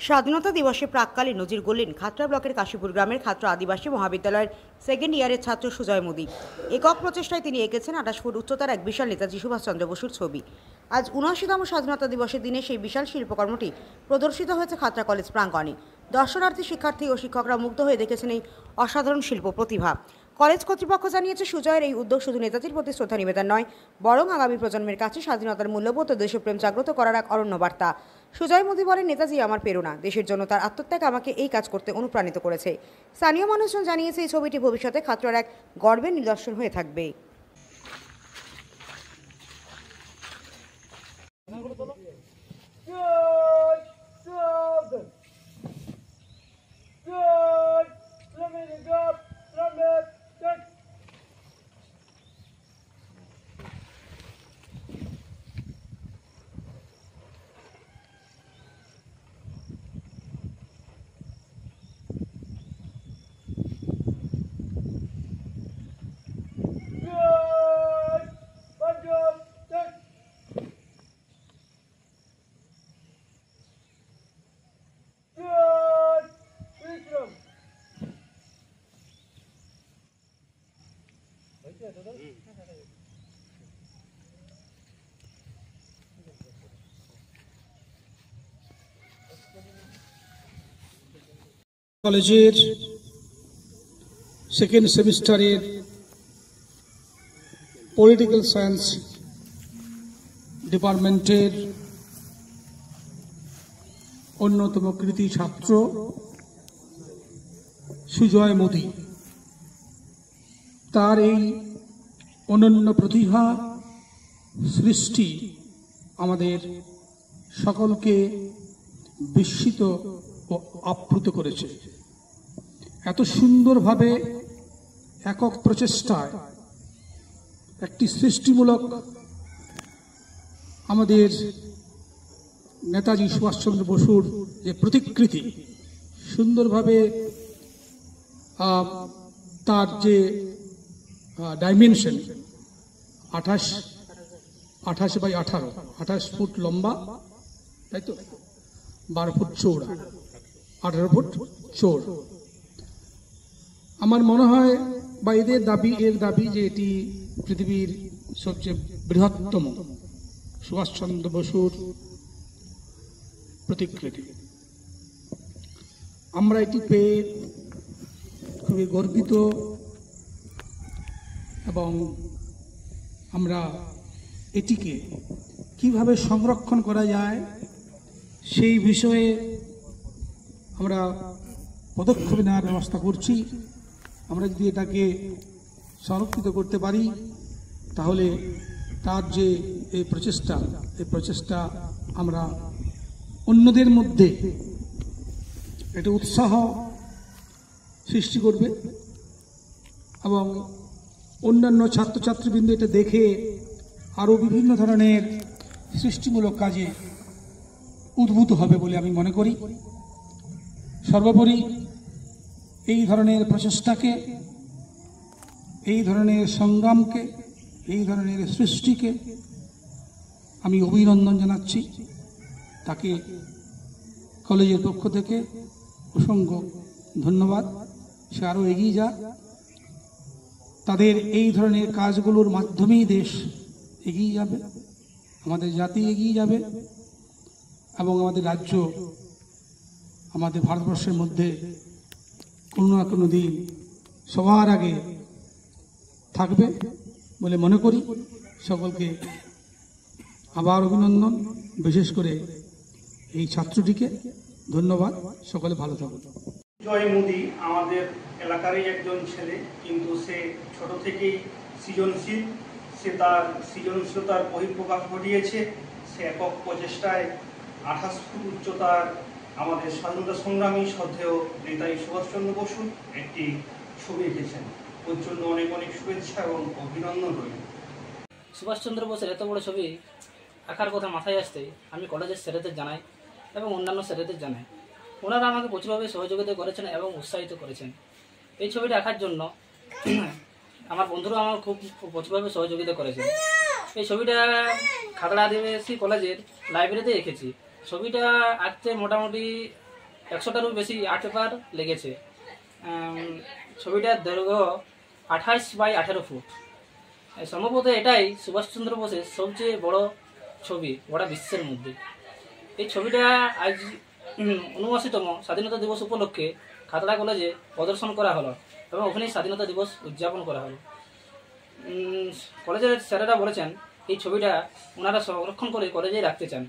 স্বাধীনতা দিবসে প্রাক্কালে নজির গড়লেন খাতড়া ব্লকের কাশীপুর গ্রামের খাতড়া আদিবাসী মহাবিদ্যালয়ের সেকেন্ড ইয়ারের ছাত্র সুজয় মোদী। একক প্রচেষ্টায় তিনি এঁকেছেন 28 ফুট উচ্চতার এক বিশাল নেতাজি সুভাষচন্দ্র বসুর ছবি। আজ ৭৯তম স্বাধীনতা দিবসের দিনে সেই বিশাল শিল্পকর্মটি প্রদর্শিত হয়েছে খাতড়া কলেজ প্রাঙ্গণে। দর্শনার্থী, শিক্ষার্থী ও শিক্ষকরা মুগ্ধ হয়ে দেখেছেন এই অসাধারণ শিল্প প্রতিভা। কলেজ কর্তৃপক্ষ জানিয়েছে, সুজয়ের এই উদ্যোগ শুধু নেতাজির প্রতি শ্রদ্ধা নিবেদন নয়, বরং আগামী প্রজন্মের কাছে স্বাধীনতার মূল্যবোধ ও দেশপ্রেম জাগ্রত করার এক অনন্য বার্তা। সুজয় মোদী বলেন, নেতাজি আমার প্রেরণা, দেশের জন্য তার আত্মত্যাগ আমাকে এই কাজ করতে অনুপ্রাণিত করেছে। স্থানীয় মানুষজন জানিয়েছে, এই ছবিটি ভবিষ্যতে খাতড়ার এক গর্বের নিদর্শন হয়ে থাকবে। কলেজের সেকেন্ড সেমিস্টারের পলিটিক্যাল সায়েন্স ডিপার্টমেন্টের অন্যতম কৃতি ছাত্র সুজয় মোদী, তার এই অনন্য প্রতিভা সৃষ্টি আমাদের সকলকে বিস্মিত ও আপ্লুত করেছে। এত সুন্দরভাবে একক প্রচেষ্টায় একটি সৃষ্টিমূলক আমাদের নেতাজি সুভাষচন্দ্র বসুর যে প্রতিকৃতি, সুন্দরভাবে তার যে ডাইমেনশন 28 ফুট লম্বা, তাই তো 12 ফুট চৌড়া, 18 ফুট চৌড়। আমার মনে হয় বা এর দাবি যে এটি পৃথিবীর সবচেয়ে বৃহত্তম সুভাষচন্দ্র বসুর প্রতিকৃতি। আমরা এটি পেয়ে খুবই গর্বিত এবং আমরা এটিকে কিভাবে সংরক্ষণ করা যায় সেই বিষয়ে আমরা পদক্ষেপ নেওয়ার ব্যবস্থা করছি। আমরা যদি এটাকে সংরক্ষিত করতে পারি, তাহলে তার যে এই প্রচেষ্টা আমরা অন্যদের মধ্যে একটা উৎসাহ সৃষ্টি করবে এবং অন্যান্য ছাত্রছাত্রীবৃন্দ এটা দেখে আরও বিভিন্ন ধরনের সৃষ্টিমূলক কাজে উদ্বুদ্ধ হবে বলে আমি মনে করি। সর্বোপরি এই ধরনের প্রচেষ্টাকে, এই ধরনের সংগ্রামকে, এই ধরনের সৃষ্টিকে আমি অভিনন্দন জানাচ্ছি। তাকে কলেজের পক্ষ থেকে অসংখ্য ধন্যবাদ। সে আরও এগিয়ে যাক। তাদের এই ধরনের কাজগুলোর মাধ্যমেই দেশ এগিয়ে যাবে, আমাদের জাতি এগিয়ে যাবে এবং আমাদের রাজ্য, আমাদের ভারতবর্ষের মধ্যে কোনো না কোনো দিন সবার আগে থাকবে বলে মনে করি। সকলকে আবার অভিনন্দন, বিশেষ করে এই ছাত্রটিকে ধন্যবাদ। সকলে ভালো থাকুন। সুজয় মোদী আমাদের এলাকারই একজন ছেলে, কিন্তু সে ছোট থেকেই সৃজনশীল। সে তার সৃজনশীলতার বহিঃপ্রকাশ ঘটিয়েছে। সে একক প্রচেষ্টায় 28 ফুট উচ্চতার আমাদের স্বাধীনতা সংগ্রামী শ্রদ্ধেয় নেতাজি সুভাষচন্দ্র বসুর একটি ছবি এঁকেছেন। ওর জন্য অনেক অনেক শুভেচ্ছা এবং অভিনন্দন রইল। সুভাষচন্দ্র বোসের এত বড় ছবি আঁকার কথা মাথায় আসতে আমি কলেজের স্যারেদের জানাই এবং অন্যান্য স্যারেদের জানাই। ওনারা আমাকে প্রচুরভাবে সহযোগিতা করেছেন এবং উৎসাহিত করেছেন। এই ছবিটা আঁকার জন্য আমার বন্ধুরা আমার খুব প্রচুরভাবে সহযোগিতা করেছেন। এই ছবিটা খাতড়া আদিবাসী কলেজের লাইব্রেরিতে এঁকেছি। ছবিটা আঁকতে মোটামুটি 100টারও বেশি আর্ট পেপার লেগেছে। ছবিটার দৈর্ঘ্য 28x18 ফুট। সম্ভবত এটাই সুভাষচন্দ্র বোসের সবচেয়ে বড় ছবি গোটা বিশ্বের মধ্যে। এই ছবিটা আজ 79তম স্বাধীনতা দিবস উপলক্ষে খাতড়া কলেজে প্রদর্শন করা হলো এবং ওখানেই স্বাধীনতা দিবস উদযাপন করা হলো। কলেজের স্যারেরা বলেছেন এই ছবিটা ওনারা সংরক্ষণ করে কলেজেই রাখতে চান।